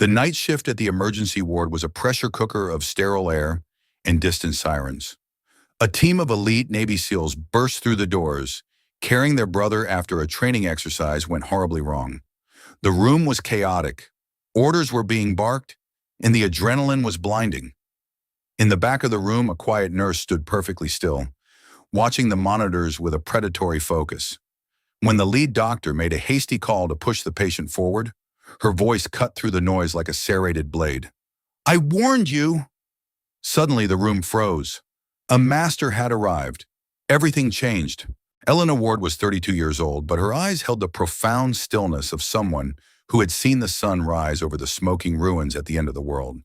The night shift at the emergency ward was a pressure cooker of sterile air and distant sirens. A team of elite Navy SEALs burst through the doors, carrying their brother after a training exercise went horribly wrong. The room was chaotic. Orders were being barked, and the adrenaline was blinding. In the back of the room, a quiet nurse stood perfectly still, watching the monitors with a predatory focus. When the lead doctor made a hasty call to push the patient forward, her voice cut through the noise like a serrated blade. "I warned you!" Suddenly, the room froze. A master had arrived. Everything changed. Elena Ward was 32 years old, but her eyes held the profound stillness of someone who had seen the sun rise over the smoking ruins at the end of the world.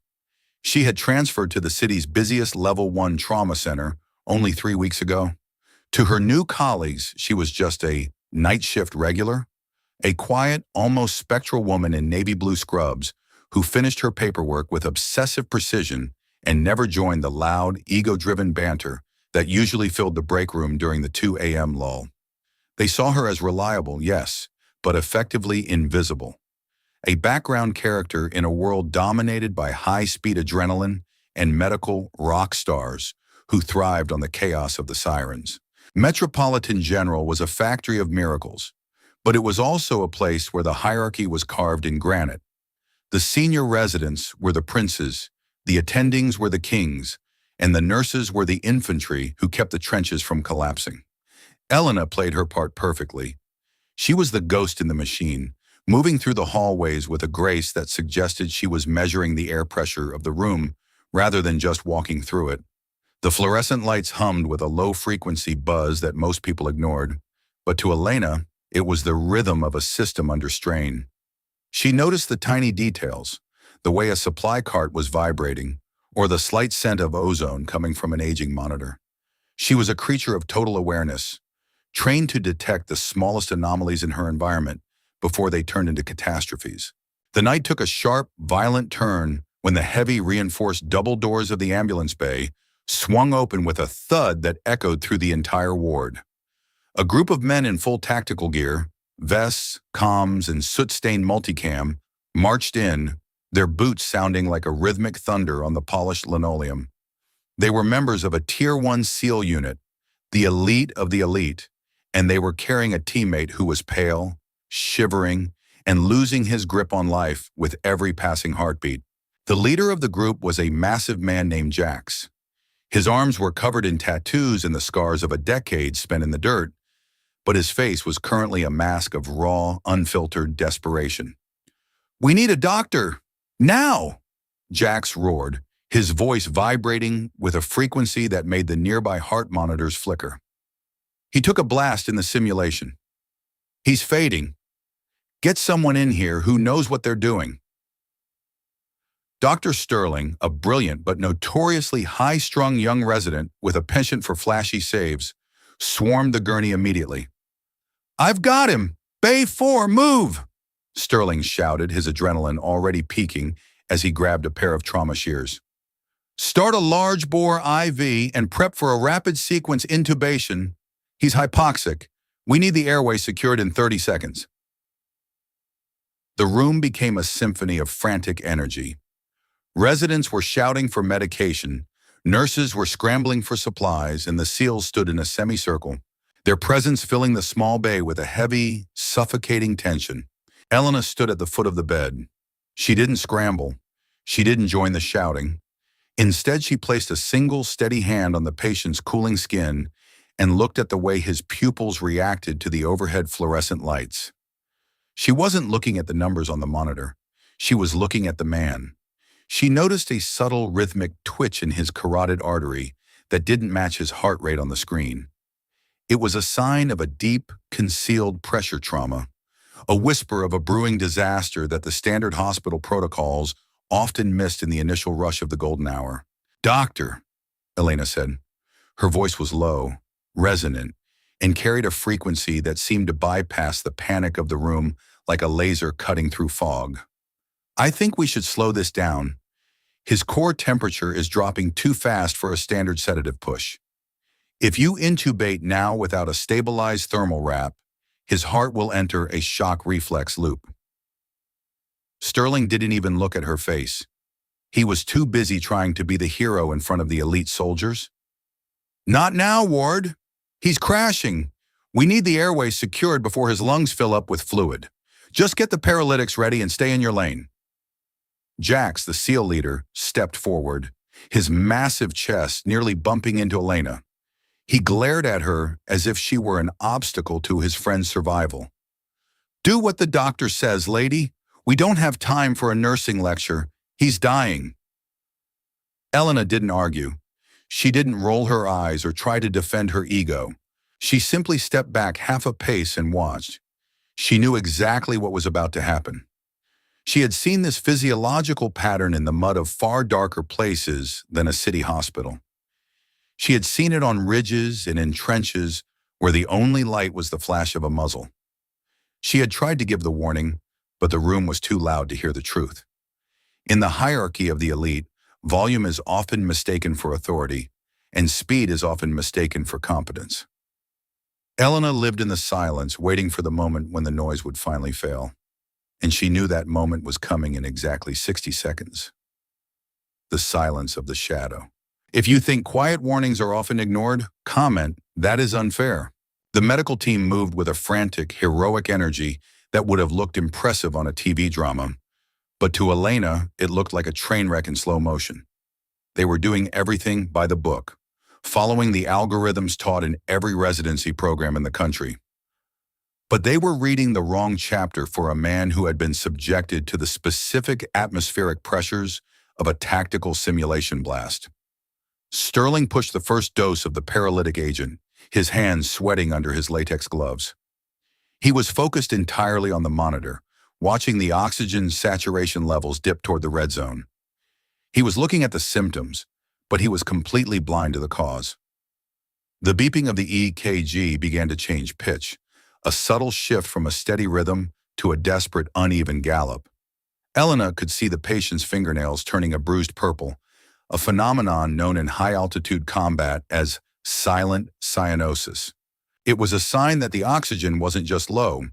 She had transferred to the city's busiest Level 1 trauma center only 3 weeks ago. To her new colleagues, she was just a night shift regular, a quiet, almost spectral woman in navy blue scrubs who finished her paperwork with obsessive precision and never joined the loud, ego-driven banter that usually filled the break room during the 2 a.m. lull. They saw her as reliable, yes, but effectively invisible. A background character in a world dominated by high-speed adrenaline and medical rock stars who thrived on the chaos of the sirens. Metropolitan General was a factory of miracles, but it was also a place where the hierarchy was carved in granite. The senior residents were the princes, the attendings were the kings, and the nurses were the infantry who kept the trenches from collapsing. Elena played her part perfectly. She was the ghost in the machine, moving through the hallways with a grace that suggested she was measuring the air pressure of the room rather than just walking through it. The fluorescent lights hummed with a low-frequency buzz that most people ignored, but to Elena, it was the rhythm of a system under strain. She noticed the tiny details, the way a supply cart was vibrating, or the slight scent of ozone coming from an aging monitor. She was a creature of total awareness, trained to detect the smallest anomalies in her environment before they turned into catastrophes. The night took a sharp, violent turn when the heavy, reinforced double doors of the ambulance bay swung open with a thud that echoed through the entire ward. A group of men in full tactical gear, vests, comms, and soot-stained multicam, marched in, their boots sounding like a rhythmic thunder on the polished linoleum. They were members of a Tier 1 SEAL unit, the elite of the elite, and they were carrying a teammate who was pale, shivering, and losing his grip on life with every passing heartbeat. The leader of the group was a massive man named Jax. His arms were covered in tattoos and the scars of a decade spent in the dirt, but his face was currently a mask of raw, unfiltered desperation. "We need a doctor! Now!" Jax roared, his voice vibrating with a frequency that made the nearby heart monitors flicker. He took a blast in the simulation. "He's fading. Get someone in here who knows what they're doing." Dr. Sterling, a brilliant but notoriously high-strung young resident with a penchant for flashy saves, swarmed the gurney immediately. "I've got him! Bay 4, move!" Sterling shouted, his adrenaline already peaking as he grabbed a pair of trauma shears. "Start a large-bore IV and prep for a rapid sequence intubation. He's hypoxic. We need the airway secured in 30 seconds." The room became a symphony of frantic energy. Residents were shouting for medication, nurses were scrambling for supplies, and the SEALs stood in a semicircle, their presence filling the small bay with a heavy, suffocating tension. Elena stood at the foot of the bed. She didn't scramble. She didn't join the shouting. Instead, she placed a single steady hand on the patient's cooling skin and looked at the way his pupils reacted to the overhead fluorescent lights. She wasn't looking at the numbers on the monitor. She was looking at the man. She noticed a subtle rhythmic twitch in his carotid artery that didn't match his heart rate on the screen. It was a sign of a deep, concealed pressure trauma, a whisper of a brewing disaster that the standard hospital protocols often missed in the initial rush of the golden hour. "Doctor," Elena said. Her voice was low, resonant, and carried a frequency that seemed to bypass the panic of the room like a laser cutting through fog. "I think we should slow this down. His core temperature is dropping too fast for a standard sedative push. If you intubate now without a stabilized thermal wrap, his heart will enter a shock reflex loop." Sterling didn't even look at her face. He was too busy trying to be the hero in front of the elite soldiers. Not now, Ward. He's crashing. We need the airway secured before his lungs fill up with fluid. Just get the paralytics ready and stay in your lane. Jax, the SEAL leader, stepped forward, his massive chest nearly bumping into Elena. He glared at her as if she were an obstacle to his friend's survival. Do what the doctor says, lady. We don't have time for a nursing lecture. He's dying. Elena didn't argue. She didn't roll her eyes or try to defend her ego. She simply stepped back half a pace and watched. She knew exactly what was about to happen. She had seen this physiological pattern in the mud of far darker places than a city hospital. She had seen it on ridges and in trenches where the only light was the flash of a muzzle. She had tried to give the warning, but the room was too loud to hear the truth. In the hierarchy of the elite, volume is often mistaken for authority, and speed is often mistaken for competence. Elena lived in the silence, waiting for the moment when the noise would finally fail. And she knew that moment was coming in exactly 60 seconds. The silence of the shadow. If you think quiet warnings are often ignored, comment, that is unfair. The medical team moved with a frantic, heroic energy that would have looked impressive on a TV drama. But to Elena, it looked like a train wreck in slow motion. They were doing everything by the book, following the algorithms taught in every residency program in the country. But they were reading the wrong chapter for a man who had been subjected to the specific atmospheric pressures of a tactical simulation blast. Sterling pushed the first dose of the paralytic agent, his hands sweating under his latex gloves. He was focused entirely on the monitor, watching the oxygen saturation levels dip toward the red zone. He was looking at the symptoms, but he was completely blind to the cause. The beeping of the EKG began to change pitch, a subtle shift from a steady rhythm to a desperate, uneven gallop. Elena could see the patient's fingernails turning a bruised purple, a phenomenon known in high-altitude combat as silent cyanosis. It was a sign that the oxygen wasn't just low,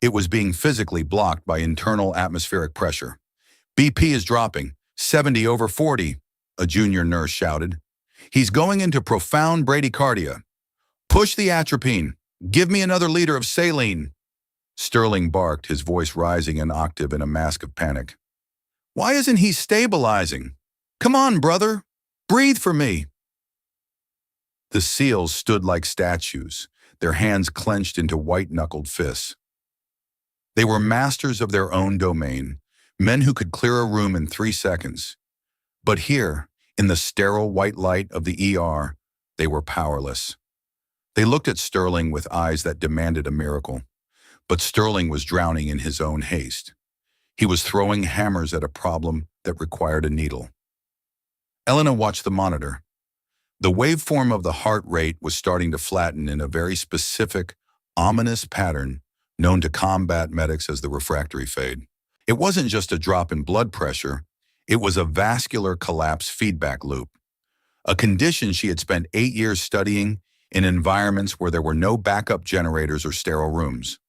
it was being physically blocked by internal atmospheric pressure. BP is dropping, 70 over 40, a junior nurse shouted. He's going into profound bradycardia. Push the atropine. Give me another liter of saline. Sterling barked, his voice rising an octave in a mask of panic. Why isn't he stabilizing? Come on, brother. Breathe for me. The SEALs stood like statues, their hands clenched into white-knuckled fists. They were masters of their own domain, men who could clear a room in 3 seconds. But here, in the sterile white light of the ER, they were powerless. They looked at Sterling with eyes that demanded a miracle. But Sterling was drowning in his own haste. He was throwing hammers at a problem that required a needle. Elena watched the monitor. The waveform of the heart rate was starting to flatten in a very specific, ominous pattern known to combat medics as the refractory fade. It wasn't just a drop in blood pressure, it was a vascular collapse feedback loop, a condition she had spent 8 years studying in environments where there were no backup generators or sterile rooms.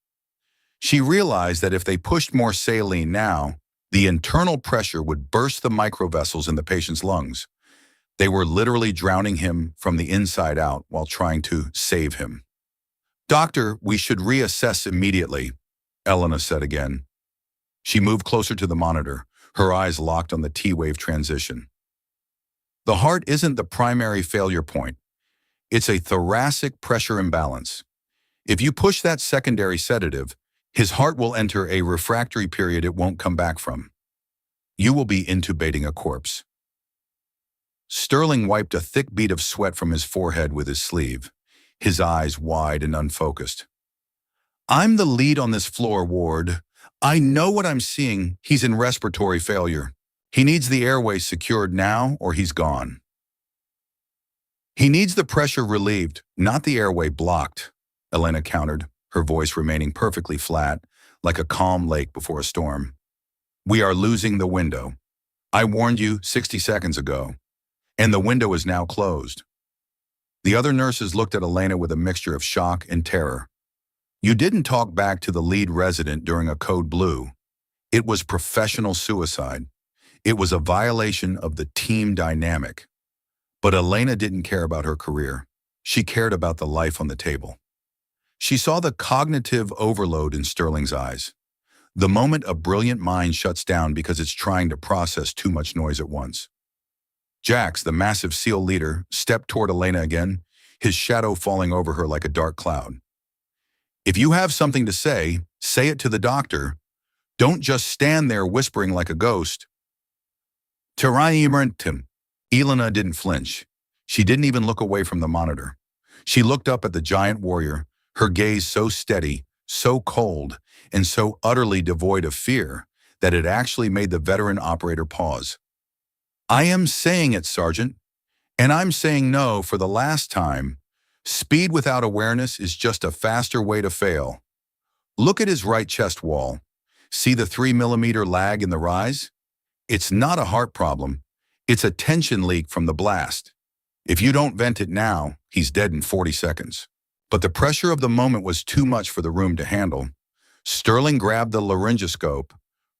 She realized that if they pushed more saline now, the internal pressure would burst the microvessels in the patient's lungs. They were literally drowning him from the inside out while trying to save him. Doctor, we should reassess immediately, Elena said again. She moved closer to the monitor, her eyes locked on the T-wave transition. The heart isn't the primary failure point. It's a thoracic pressure imbalance. If you push that secondary sedative, his heart will enter a refractory period it won't come back from. You will be intubating a corpse. Sterling wiped a thick bead of sweat from his forehead with his sleeve, his eyes wide and unfocused. I'm the lead on this floor, Ward. I know what I'm seeing. He's in respiratory failure. He needs the airway secured now or he's gone. He needs the pressure relieved, not the airway blocked, Elena countered, her voice remaining perfectly flat, like a calm lake before a storm. We are losing the window. I warned you 60 seconds ago, and the window is now closed. The other nurses looked at Elena with a mixture of shock and terror. You didn't talk back to the lead resident during a code blue. It was professional suicide. It was a violation of the team dynamic. But Elena didn't care about her career. She cared about the life on the table. She saw the cognitive overload in Sterling's eyes. The moment a brilliant mind shuts down because it's trying to process too much noise at once. Jax, the massive SEAL leader, stepped toward Elena again, his shadow falling over her like a dark cloud. If you have something to say it to the doctor. Don't just stand there whispering like a ghost. Elena didn't flinch. She didn't even look away from the monitor. She looked up at the giant warrior, her gaze so steady, so cold, and so utterly devoid of fear that it actually made the veteran operator pause. I am saying it, Sergeant, and I'm saying no for the last time. Speed without awareness is just a faster way to fail. Look at his right chest wall. See the 3mm lag in the rise? It's not a heart problem. It's a tension leak from the blast. If you don't vent it now, he's dead in 40 seconds. But the pressure of the moment was too much for the room to handle. Sterling grabbed the laryngoscope,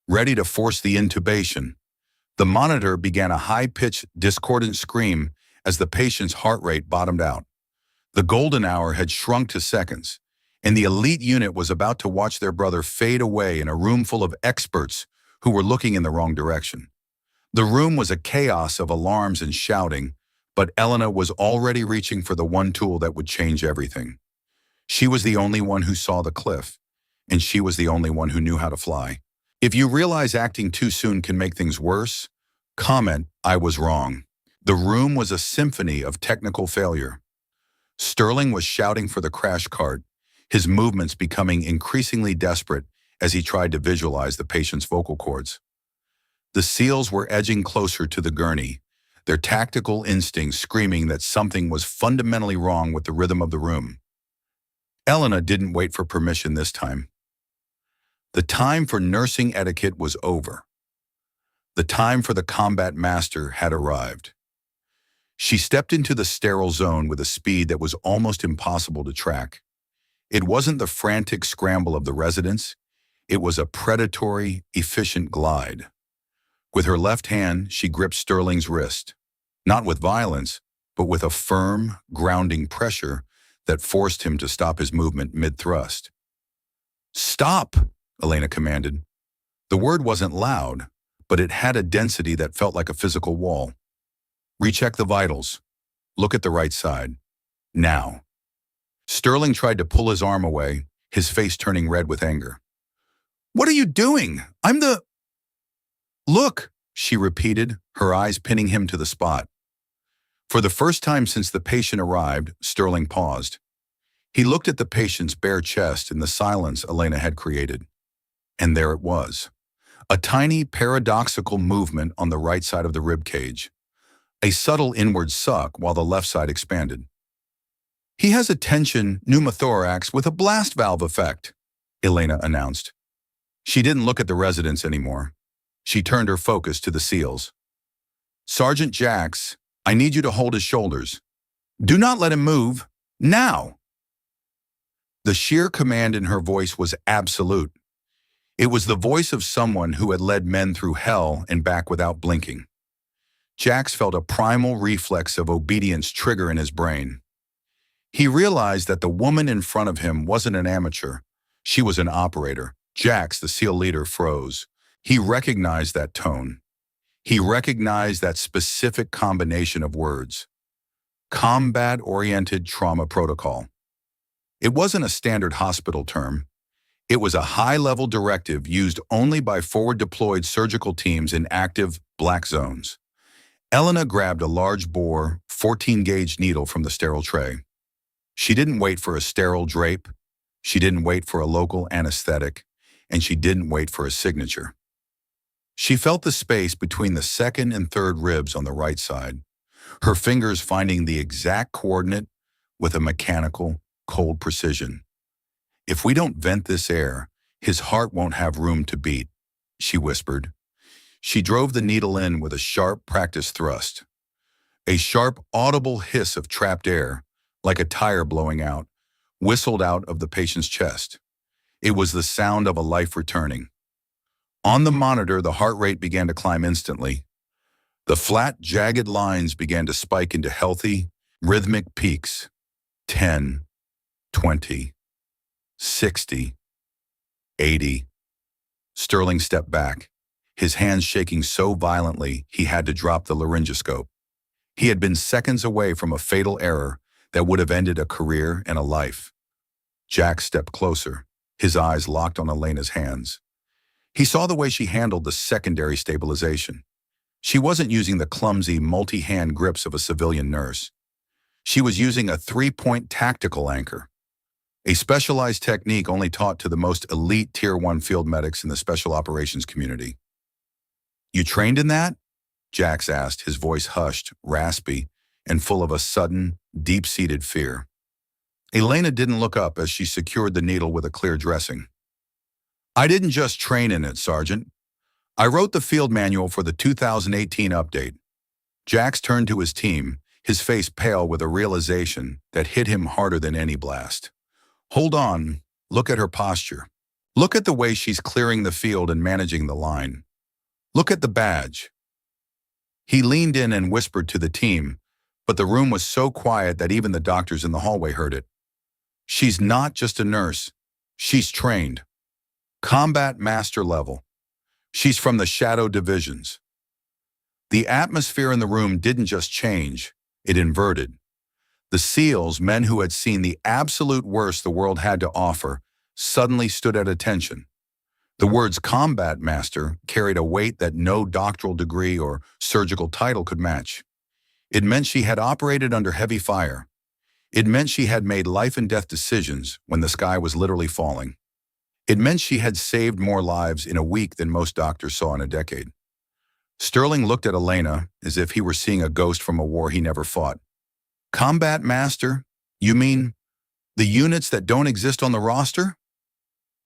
ready to force the intubation. The monitor began a high-pitched, discordant scream as the patient's heart rate bottomed out. The golden hour had shrunk to seconds, and the elite unit was about to watch their brother fade away in a room full of experts who were looking in the wrong direction. The room was a chaos of alarms and shouting, but Elena was already reaching for the one tool that would change everything. She was the only one who saw the cliff, and she was the only one who knew how to fly. If you realize acting too soon can make things worse, comment, I was wrong. The room was a symphony of technical failure. Sterling was shouting for the crash cart, his movements becoming increasingly desperate as he tried to visualize the patient's vocal cords. The SEALs were edging closer to the gurney, their tactical instincts screaming that something was fundamentally wrong with the rhythm of the room. Elena didn't wait for permission this time. The time for nursing etiquette was over. The time for the combat master had arrived. She stepped into the sterile zone with a speed that was almost impossible to track. It wasn't the frantic scramble of the residents. It was a predatory, efficient glide. With her left hand, she gripped Sterling's wrist, not with violence, but with a firm, grounding pressure that forced him to stop his movement mid-thrust. Stop, Elena commanded. The word wasn't loud, but it had a density that felt like a physical wall. Recheck the vitals. Look at the right side. Now. Sterling tried to pull his arm away, his face turning red with anger. What are you doing? Look, she repeated, her eyes pinning him to the spot. For the first time since the patient arrived, Sterling paused. He looked at the patient's bare chest in the silence Elena had created. And there it was. A tiny paradoxical movement on the right side of the rib cage. A subtle inward suck while the left side expanded. He has a tension pneumothorax with a blast valve effect, Elena announced. She didn't look at the residents anymore. She turned her focus to the SEALs. Sergeant Jax, I need you to hold his shoulders. Do not let him move. Now! The sheer command in her voice was absolute. It was the voice of someone who had led men through hell and back without blinking. Jax felt a primal reflex of obedience trigger in his brain. He realized that the woman in front of him wasn't an amateur. She was an operator. Jax, the SEAL leader, froze. He recognized that tone. He recognized that specific combination of words. Combat-oriented trauma protocol. It wasn't a standard hospital term. It was a high-level directive used only by forward-deployed surgical teams in active black zones. Elena grabbed a large-bore, 14-gauge needle from the sterile tray. She didn't wait for a sterile drape. She didn't wait for a local anesthetic. And she didn't wait for a signature. She felt the space between the second and third ribs on the right side, her fingers finding the exact coordinate with a mechanical, cold precision. If we don't vent this air, his heart won't have room to beat, she whispered. She drove the needle in with a sharp practice thrust. A sharp, audible hiss of trapped air, like a tire blowing out, whistled out of the patient's chest. It was the sound of a life returning. On the monitor, the heart rate began to climb instantly. The flat, jagged lines began to spike into healthy, rhythmic peaks. 10, 20, 60, 80. Sterling stepped back, his hands shaking so violently he had to drop the laryngoscope. He had been seconds away from a fatal error that would have ended a career and a life. Jack stepped closer, his eyes locked on Elena's hands. He saw the way she handled the secondary stabilization. She wasn't using the clumsy, multi-hand grips of a civilian nurse. She was using a three-point tactical anchor, a specialized technique only taught to the most elite Tier 1 field medics in the special operations community. "You trained in that?" Jax asked, his voice hushed, raspy, and full of a sudden, deep-seated fear. Elena didn't look up as she secured the needle with a clear dressing. "I didn't just train in it, Sergeant. I wrote the field manual for the 2018 update." Jax turned to his team, his face pale with a realization that hit him harder than any blast. "Hold on, look at her posture. Look at the way she's clearing the field and managing the line. Look at the badge." He leaned in and whispered to the team, but the room was so quiet that even the doctors in the hallway heard it. "She's not just a nurse. She's trained. Combat master level. She's from the Shadow Divisions." The atmosphere in the room didn't just change, it inverted. The SEALs, men who had seen the absolute worst the world had to offer, suddenly stood at attention. The words combat master carried a weight that no doctoral degree or surgical title could match. It meant she had operated under heavy fire. It meant she had made life and death decisions when the sky was literally falling. It meant she had saved more lives in a week than most doctors saw in a decade. Sterling looked at Elena as if he were seeing a ghost from a war he never fought. "Combat master? You mean the units that don't exist on the roster?"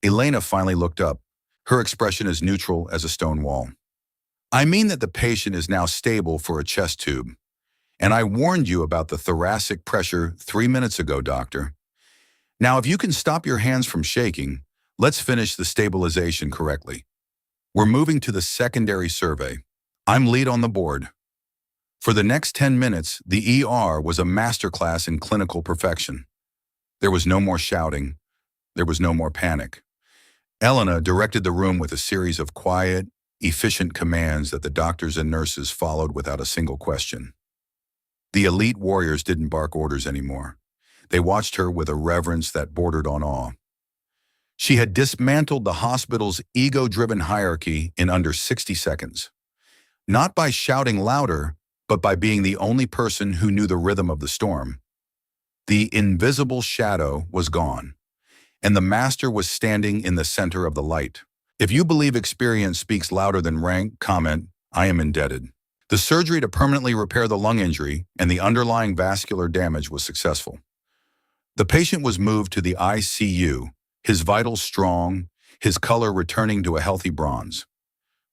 Elena finally looked up, her expression as neutral as a stone wall. "I mean that the patient is now stable for a chest tube. And I warned you about the thoracic pressure 3 minutes ago, doctor. Now, if you can stop your hands from shaking, let's finish the stabilization correctly. We're moving to the secondary survey. I'm lead on the board." For the next 10 minutes, the ER was a masterclass in clinical perfection. There was no more shouting. There was no more panic. Elena directed the room with a series of quiet, efficient commands that the doctors and nurses followed without a single question. The elite warriors didn't bark orders anymore. They watched her with a reverence that bordered on awe. She had dismantled the hospital's ego-driven hierarchy in under 60 seconds. Not by shouting louder, but by being the only person who knew the rhythm of the storm. The invisible shadow was gone, and the master was standing in the center of the light. If you believe experience speaks louder than rank, comment, I am indebted. The surgery to permanently repair the lung injury and the underlying vascular damage was successful. The patient was moved to the ICU, his vitals strong, his color returning to a healthy bronze.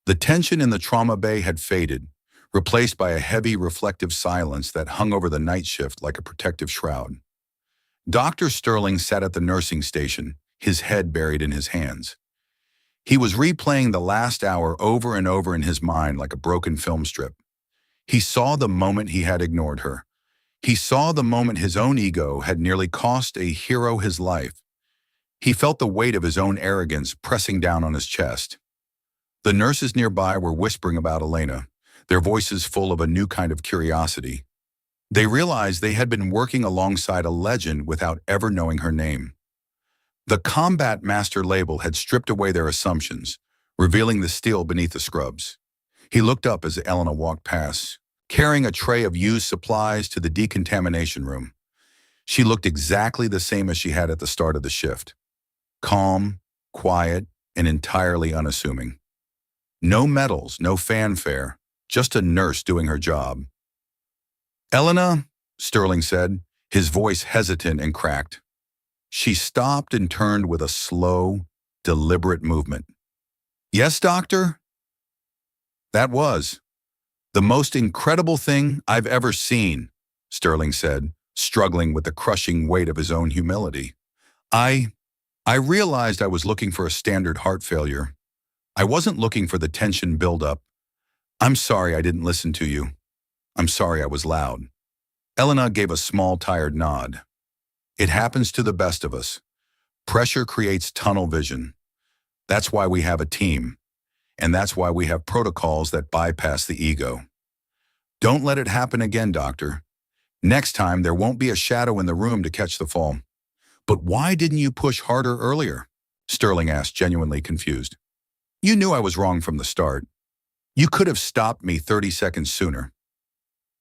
The tension in the trauma bay had faded, replaced by a heavy reflective silence that hung over the night shift like a protective shroud. Dr. Sterling sat at the nursing station, his head buried in his hands. He was replaying the last hour over and over in his mind like a broken film strip. He saw the moment he had ignored her. He saw the moment his own ego had nearly cost a hero his life. He felt the weight of his own arrogance pressing down on his chest. The nurses nearby were whispering about Elena, their voices full of a new kind of curiosity. They realized they had been working alongside a legend without ever knowing her name. The combat master label had stripped away their assumptions, revealing the steel beneath the scrubs. He looked up as Elena walked past, carrying a tray of used supplies to the decontamination room. She looked exactly the same as she had at the start of the shift. Calm, quiet, and entirely unassuming. No medals, no fanfare, just a nurse doing her job. "Elena," Sterling said, his voice hesitant and cracked. She stopped and turned with a slow, deliberate movement. "Yes, doctor?" "That was the most incredible thing I've ever seen," Sterling said, struggling with the crushing weight of his own humility. I realized I was looking for a standard heart failure, I wasn't looking for the tension buildup. I'm sorry I didn't listen to you. I'm sorry I was loud. Elena gave a small, tired nod. It happens to the best of us. Pressure creates tunnel vision. That's why we have a team. And that's why we have protocols that bypass the ego. Don't let it happen again, doctor. Next time, there won't be a shadow in the room to catch the fall. But why didn't you push harder earlier? Sterling asked, genuinely confused. You knew I was wrong from the start. You could have stopped me 30 seconds sooner.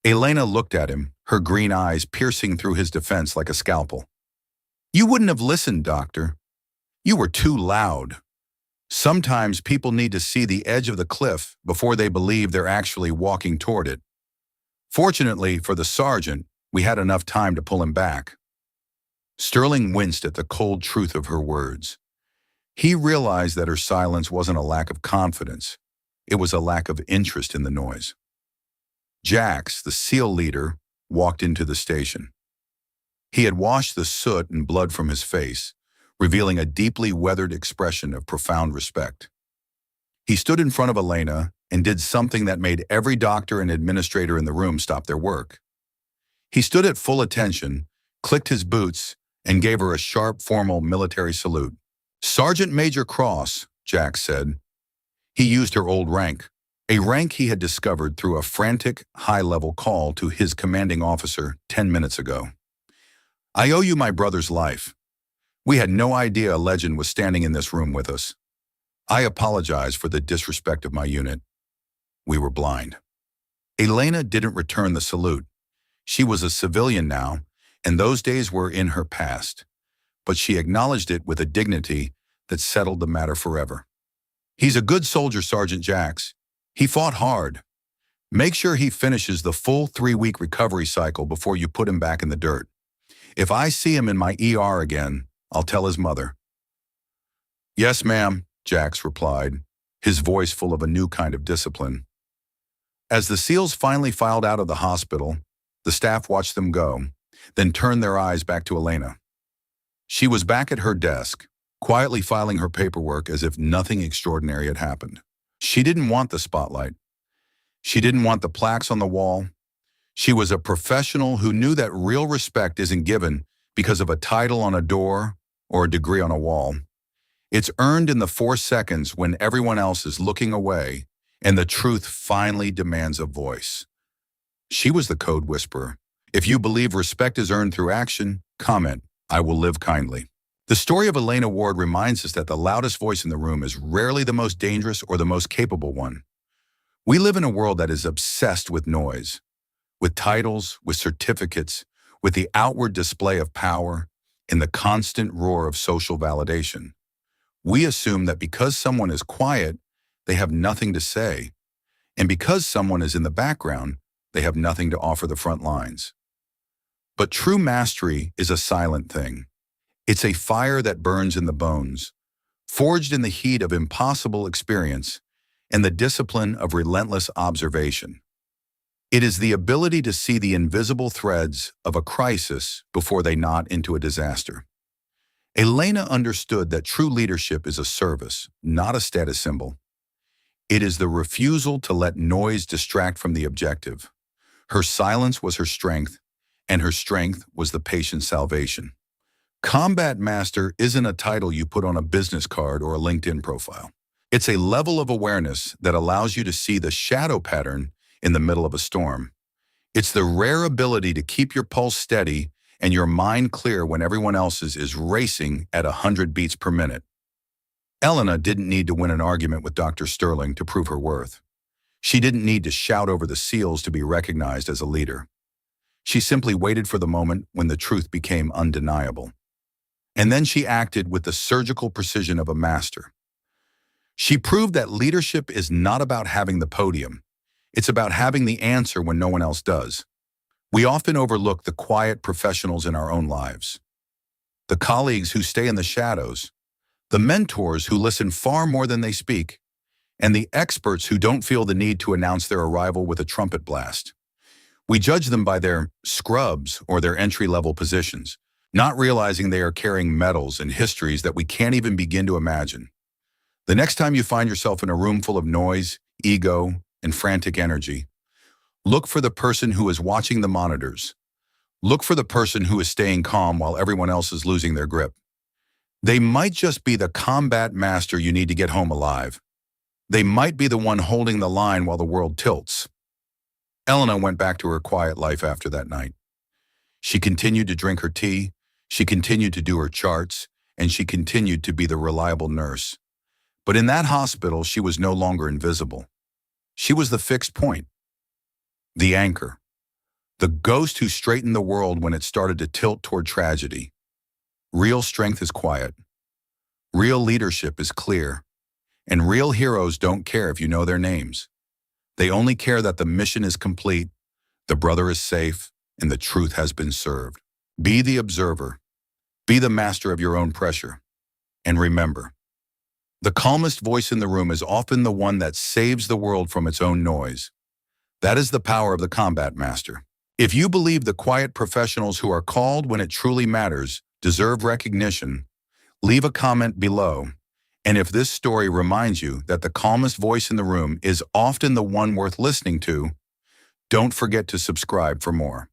Elena looked at him, her green eyes piercing through his defense like a scalpel. You wouldn't have listened, doctor. You were too loud. Sometimes people need to see the edge of the cliff before they believe they're actually walking toward it. Fortunately for the sergeant, we had enough time to pull him back. Sterling winced at the cold truth of her words. He realized that her silence wasn't a lack of confidence. It was a lack of interest in the noise. Jax, the SEAL leader, walked into the station. He had washed the soot and blood from his face, revealing a deeply weathered expression of profound respect. He stood in front of Elena and did something that made every doctor and administrator in the room stop their work. He stood at full attention, clicked his boots, and gave her a sharp, formal military salute. Sergeant Major Cross, Jax said. He used her old rank, a rank he had discovered through a frantic, high-level call to his commanding officer 10 minutes ago. I owe you my brother's life. We had no idea a legend was standing in this room with us. I apologize for the disrespect of my unit. We were blind. Elena didn't return the salute. She was a civilian now, and those days were in her past. But she acknowledged it with a dignity that settled the matter forever. He's a good soldier, Sergeant Jax. He fought hard. Make sure he finishes the full 3-week recovery cycle before you put him back in the dirt. If I see him in my ER again, I'll tell his mother. Yes, ma'am, Jax replied, his voice full of a new kind of discipline. As the SEALs finally filed out of the hospital, the staff watched them go, then turned their eyes back to Elena. She was back at her desk, quietly filing her paperwork as if nothing extraordinary had happened. She didn't want the spotlight. She didn't want the plaques on the wall. She was a professional who knew that real respect isn't given because of a title on a door or a degree on a wall. It's earned in the 4 seconds when everyone else is looking away and the truth finally demands a voice. She was the code whisperer. If you believe respect is earned through action, comment, I will live kindly. The story of Elena Ward reminds us that the loudest voice in the room is rarely the most dangerous or the most capable one. We live in a world that is obsessed with noise, with titles, with certificates, with the outward display of power, and the constant roar of social validation. We assume that because someone is quiet, they have nothing to say, and because someone is in the background, they have nothing to offer the front lines. But true mastery is a silent thing. It's a fire that burns in the bones, forged in the heat of impossible experience and the discipline of relentless observation. It is the ability to see the invisible threads of a crisis before they knot into a disaster. Elena understood that true leadership is a service, not a status symbol. It is the refusal to let noise distract from the objective. Her silence was her strength, and her strength was the patient's salvation. Combat Master isn't a title you put on a business card or a LinkedIn profile. It's a level of awareness that allows you to see the shadow pattern in the middle of a storm. It's the rare ability to keep your pulse steady and your mind clear when everyone else's is racing at 100 beats per minute. Elena didn't need to win an argument with Dr. Sterling to prove her worth. She didn't need to shout over the SEALs to be recognized as a leader. She simply waited for the moment when the truth became undeniable. And then she acted with the surgical precision of a master. She proved that leadership is not about having the podium. It's about having the answer when no one else does. We often overlook the quiet professionals in our own lives. The colleagues who stay in the shadows, the mentors who listen far more than they speak, and the experts who don't feel the need to announce their arrival with a trumpet blast. We judge them by their scrubs or their entry-level positions, not realizing they are carrying medals and histories that we can't even begin to imagine. The next time you find yourself in a room full of noise, ego, and frantic energy, look for the person who is watching the monitors. Look for the person who is staying calm while everyone else is losing their grip. They might just be the combat master you need to get home alive. They might be the one holding the line while the world tilts. Elena went back to her quiet life after that night. She continued to drink her tea, she continued to do her charts, and she continued to be the reliable nurse. But in that hospital, she was no longer invisible. She was the fixed point, the anchor, the ghost who straightened the world when it started to tilt toward tragedy. Real strength is quiet. Real leadership is clear. And real heroes don't care if you know their names. They only care that the mission is complete, the brother is safe, and the truth has been served. Be the observer. Be the master of your own pressure. And remember, the calmest voice in the room is often the one that saves the world from its own noise. That is the power of the combat master. If you believe the quiet professionals who are called when it truly matters deserve recognition, leave a comment below. And if this story reminds you that the calmest voice in the room is often the one worth listening to, don't forget to subscribe for more.